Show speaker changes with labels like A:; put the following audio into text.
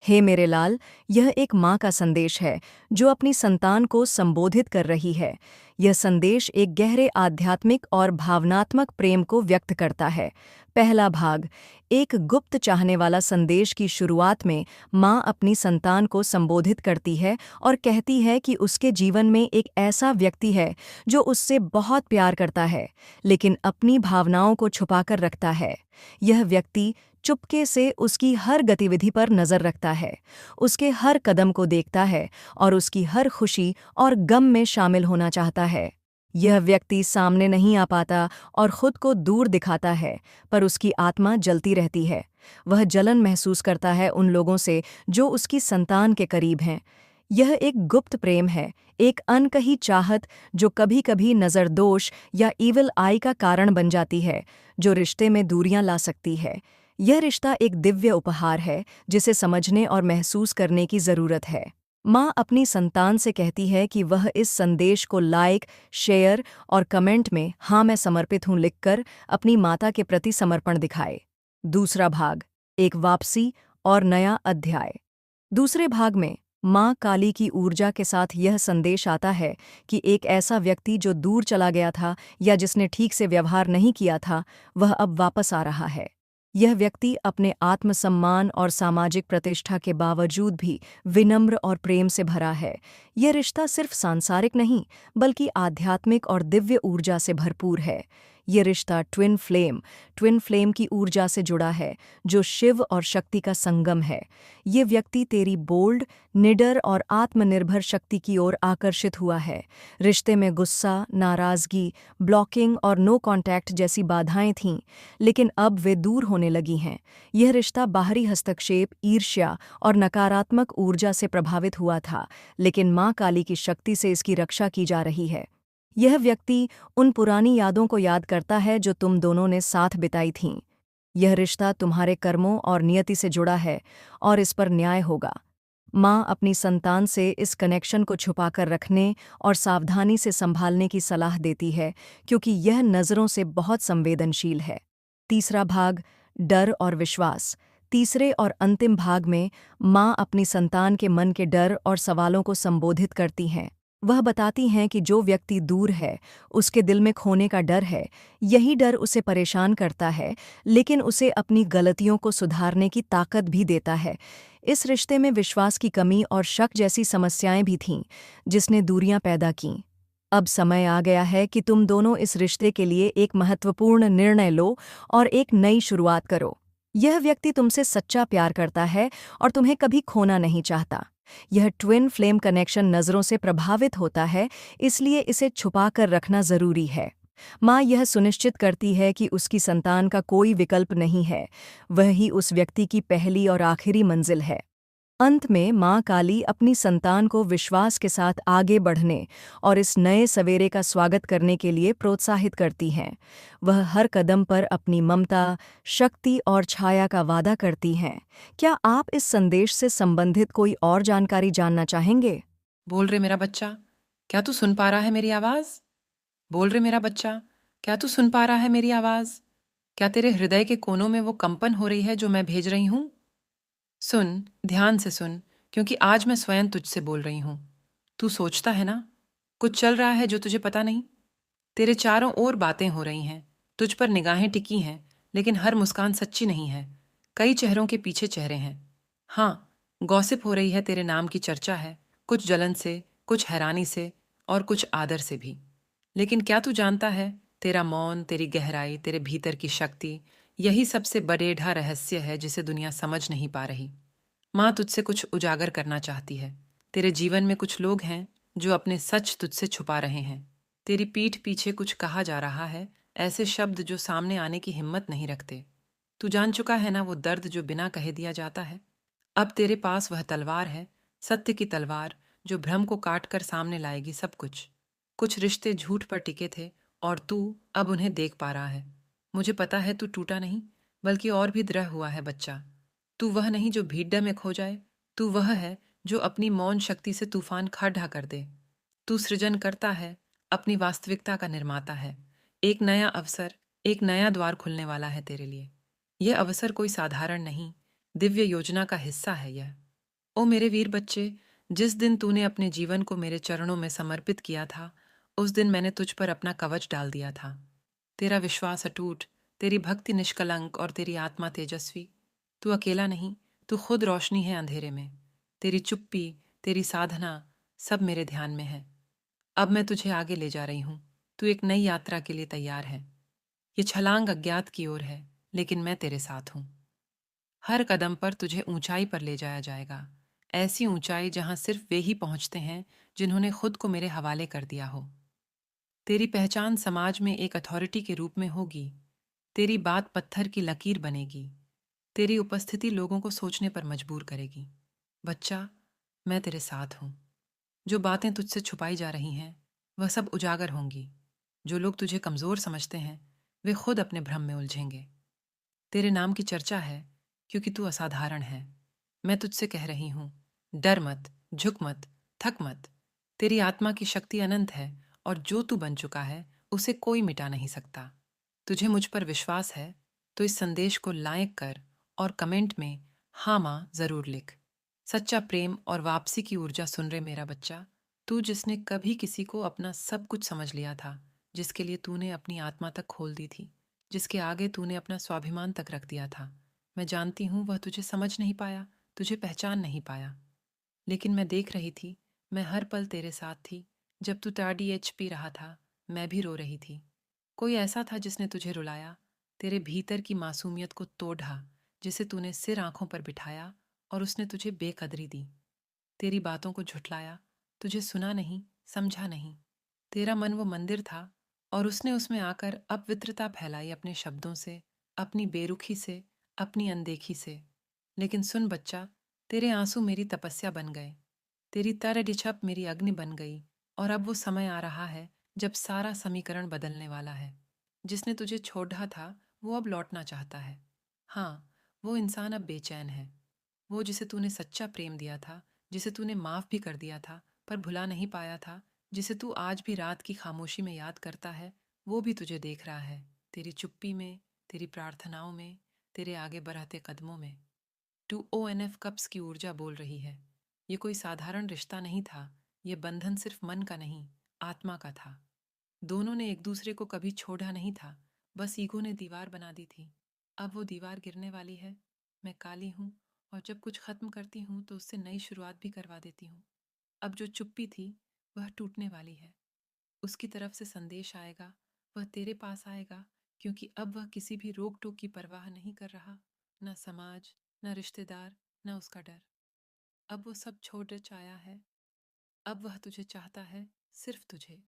A: हे मेरे लाल, यह एक माँ का संदेश है जो अपनी संतान को संबोधित कर रही है। यह संदेश एक गहरे आध्यात्मिक और भावनात्मक प्रेम को व्यक्त करता है। पहला भाग। एक गुप्त चाहने वाला संदेश की शुरुआत में माँ अपनी संतान को संबोधित करती है और कहती है कि उसके जीवन में एक ऐसा व्यक्ति है जो उससे बहुत प्यार करता है, लेकिन अपनी भावनाओं को छुपाकर रखता है। यह व्यक्ति चुपके से उसकी हर गतिविधि पर नजर रखता है, उसके हर कदम को देखता है और उसकी हर खुशी और गम में शामिल होना चाहता है। यह व्यक्ति सामने नहीं आ पाता और खुद को दूर दिखाता है, पर उसकी आत्मा जलती रहती है। वह जलन महसूस करता है उन लोगों से जो उसकी संतान के करीब हैं। यह एक गुप्त प्रेम है, एक अनकही चाहत जो कभी-कभी नज़रदोष या ईविल आई का कारण बन जाती है, जो रिश्ते में दूरियां ला सकती है। यह रिश्ता एक दिव्य उपहार है जिसे समझने और महसूस करने की ज़रूरत है। माँ अपनी संतान से कहती है कि वह इस संदेश को लाइक, शेयर और कमेंट में "हाँ मैं समर्पित हूँ" लिखकर अपनी माता के प्रति समर्पण दिखाए। दूसरा भाग। एक वापसी और नया अध्याय। दूसरे भाग में माँ काली की ऊर्जा के साथ यह संदेश आता है कि एक ऐसा व्यक्ति जो दूर चला गया था या जिसने ठीक से व्यवहार नहीं किया था, वह अब वापस आ रहा है। यह व्यक्ति अपने आत्मसम्मान और सामाजिक प्रतिष्ठा के बावजूद भी विनम्र और प्रेम से भरा है। यह रिश्ता सिर्फ सांसारिक नहीं, बल्कि आध्यात्मिक और दिव्य ऊर्जा से भरपूर है। यह रिश्ता ट्विन फ्लेम की ऊर्जा से जुड़ा है, जो शिव और शक्ति का संगम है। ये व्यक्ति तेरी बोल्ड, निडर और आत्मनिर्भर शक्ति की ओर आकर्षित हुआ है। रिश्ते में गुस्सा, नाराजगी, ब्लॉकिंग और नो कांटेक्ट जैसी बाधाएं थीं, लेकिन अब वे दूर होने लगी हैं। यह रिश्ता बाहरी हस्तक्षेप, ईर्ष्या और नकारात्मक ऊर्जा से प्रभावित हुआ था, लेकिन माँ काली की शक्ति से इसकी रक्षा की जा रही है। यह व्यक्ति उन पुरानी यादों को याद करता है जो तुम दोनों ने साथ बिताई थीं। यह रिश्ता तुम्हारे कर्मों और नियति से जुड़ा है और इस पर न्याय होगा। माँ अपनी संतान से इस कनेक्शन को छुपाकर रखने और सावधानी से संभालने की सलाह देती है, क्योंकि यह नज़रों से बहुत संवेदनशील है। तीसरा भाग। डर और विश्वास। तीसरे और अंतिम भाग में माँ अपनी संतान के मन के डर और सवालों को संबोधित करती हैं। वह बताती हैं कि जो व्यक्ति दूर है, उसके दिल में खोने का डर है। यही डर उसे परेशान करता है, लेकिन उसे अपनी गलतियों को सुधारने की ताकत भी देता है। इस रिश्ते में विश्वास की कमी और शक जैसी समस्याएं भी थीं, जिसने दूरियां पैदा कीं। अब समय आ गया है कि तुम दोनों इस रिश्ते के लिए एक महत्वपूर्ण निर्णय लो और एक नई शुरुआत करो। यह व्यक्ति तुमसे सच्चा प्यार करता है और तुम्हें कभी खोना नहीं चाहता। यह ट्विन फ्लेम कनेक्शन नज़रों से प्रभावित होता है, इसलिए इसे छुपा कर रखना ज़रूरी है। माँ यह सुनिश्चित करती है कि उसकी संतान का कोई विकल्प नहीं है, वह ही उस व्यक्ति की पहली और आखिरी मंजिल है। अंत में माँ काली अपनी संतान को विश्वास के साथ आगे बढ़ने और इस नए सवेरे का स्वागत करने के लिए प्रोत्साहित करती हैं। वह हर कदम पर अपनी ममता, शक्ति और छाया का वादा करती हैं। क्या आप इस संदेश से संबंधित कोई और जानकारी जानना चाहेंगे?
B: बोल रे मेरा बच्चा, क्या तू सुन पा रहा है मेरी आवाज? बोल रे मेरा बच्चा, क्या तू सुन पा रहा है मेरी आवाज? क्या तेरे हृदय के कोनों में वो कंपन हो रही है जो मैं भेज रही हूं? सुन, ध्यान से सुन, क्योंकि आज मैं स्वयं तुझसे बोल रही हूं। तू सोचता है ना, कुछ चल रहा है जो तुझे पता नहीं। तेरे चारों ओर बातें हो रही हैं, तुझ पर निगाहें टिकी हैं, लेकिन हर मुस्कान सच्ची नहीं है। कई चेहरों के पीछे चेहरे हैं। हाँ, गॉसिप हो रही है, तेरे नाम की चर्चा है, कुछ जलन से, कुछ हैरानी से और कुछ आदर से भी। लेकिन क्या तू जानता है, तेरा मौन, तेरी गहराई, तेरे भीतर की शक्ति, यही सबसे बड़ेढ़ा रहस्य है जिसे दुनिया समझ नहीं पा रही। माँ तुझसे कुछ उजागर करना चाहती है। तेरे जीवन में कुछ लोग हैं जो अपने सच तुझसे छुपा रहे हैं। तेरी पीठ पीछे कुछ कहा जा रहा है, ऐसे शब्द जो सामने आने की हिम्मत नहीं रखते। तू जान चुका है ना, वो दर्द जो बिना कहे दिया जाता है। अब तेरे पास वह तलवार है, सत्य की तलवार, जो भ्रम को काट कर सामने लाएगी सब कुछ। कुछ रिश्ते झूठ पर टिके थे और तू अब उन्हें देख पा रहा है। मुझे पता है तू टूटा नहीं, बल्कि और भी दृढ़ हुआ है बच्चा। तू वह नहीं जो भीड़ में खो जाए, तू वह है जो अपनी मौन शक्ति से तूफान खड़ा कर दे। तू सृजन करता है, अपनी वास्तविकता का निर्माता है। एक नया अवसर, एक नया द्वार खुलने वाला है तेरे लिए। यह अवसर कोई साधारण नहीं, दिव्य योजना का हिस्सा है यह। ओ मेरे वीर बच्चे, जिस दिन तूने अपने जीवन को मेरे चरणों में समर्पित किया था, उस दिन मैंने तुझ पर अपना कवच डाल दिया था। तेरा विश्वास अटूट, तेरी भक्ति निष्कलंक और तेरी आत्मा तेजस्वी। तू अकेला नहीं, तू खुद रोशनी है अंधेरे में। तेरी चुप्पी, तेरी साधना, सब मेरे ध्यान में है। अब मैं तुझे आगे ले जा रही हूँ। तू एक नई यात्रा के लिए तैयार है। ये छलांग अज्ञात की ओर है, लेकिन मैं तेरे साथ हूँ। हर कदम पर तुझे ऊंचाई पर ले जाया जाएगा, ऐसी ऊंचाई जहां सिर्फ वे ही पहुंचते हैं जिन्होंने खुद को मेरे हवाले कर दिया हो। तेरी पहचान समाज में एक अथॉरिटी के रूप में होगी। तेरी बात पत्थर की लकीर बनेगी। तेरी उपस्थिति लोगों को सोचने पर मजबूर करेगी। बच्चा, मैं तेरे साथ हूं। जो बातें तुझसे छुपाई जा रही हैं, वह सब उजागर होंगी। जो लोग तुझे कमजोर समझते हैं, वे खुद अपने भ्रम में उलझेंगे। तेरे नाम की चर्चा है क्योंकि तू असाधारण है। मैं तुझसे कह रही हूं, डर मत, झुक मत, थक मत। तेरी आत्मा की शक्ति अनंत है और जो तू बन चुका है उसे कोई मिटा नहीं सकता। तुझे मुझ पर विश्वास है तो इस संदेश को लाइक कर और कमेंट में हाँ माँ जरूर लिख। सच्चा प्रेम और वापसी की ऊर्जा सुन रहे मेरा बच्चा, तू जिसने कभी किसी को अपना सब कुछ समझ लिया था, जिसके लिए तूने अपनी आत्मा तक खोल दी थी, जिसके आगे तूने अपना स्वाभिमान तक रख दिया था। मैं जानती हूँ वह तुझे समझ नहीं पाया, तुझे पहचान नहीं पाया। लेकिन मैं देख रही थी, मैं हर पल तेरे साथ थी। जब तू टार्डी पी रहा था, मैं भी रो रही थी। कोई ऐसा था जिसने तुझे रुलाया, तेरे भीतर की मासूमियत को तोड़ा, जिसे तूने सिर आंखों पर बिठाया और उसने तुझे बेकदरी दी। तेरी बातों को झुठलाया, तुझे सुना नहीं, समझा नहीं। तेरा मन वो मंदिर था और उसने उसमें आकर अपवित्रता फैलाई अपने शब्दों से, अपनी बेरुखी से, अपनी अनदेखी से। लेकिन सुन बच्चा, तेरे आंसू मेरी तपस्या बन गए, तेरी तरडिछप मेरी अग्नि बन गई। और अब वो समय आ रहा है जब सारा समीकरण बदलने वाला है। जिसने तुझे छोड़ा था वो अब लौटना चाहता है। हाँ, वो इंसान अब बेचैन है। वो जिसे तूने सच्चा प्रेम दिया था, जिसे तूने माफ भी कर दिया था पर भुला नहीं पाया था, जिसे तू आज भी रात की खामोशी में याद करता है, वो भी तुझे देख रहा है। तेरी चुप्पी में, तेरी प्रार्थनाओं में, तेरे आगे बढ़ाते कदमों में। Two O N F cups की ऊर्जा बोल रही है। ये कोई साधारण रिश्ता नहीं था। ये बंधन सिर्फ मन का नहीं, आत्मा का था। दोनों ने एक दूसरे को कभी छोड़ा नहीं था, बस ईगो ने दीवार बना दी थी। अब वो दीवार गिरने वाली है। मैं काली हूँ और जब कुछ खत्म करती हूँ तो उससे नई शुरुआत भी करवा देती हूँ। अब जो चुप्पी थी वह टूटने वाली है। उसकी तरफ से संदेश आएगा, वह तेरे पास आएगा, क्योंकि अब वह किसी भी रोक टोक की परवाह नहीं कर रहा। न समाज, न रिश्तेदार, न उसका डर। अब वो सब छोड़ चाया है। अब वह तुझे चाहता है, सिर्फ तुझे।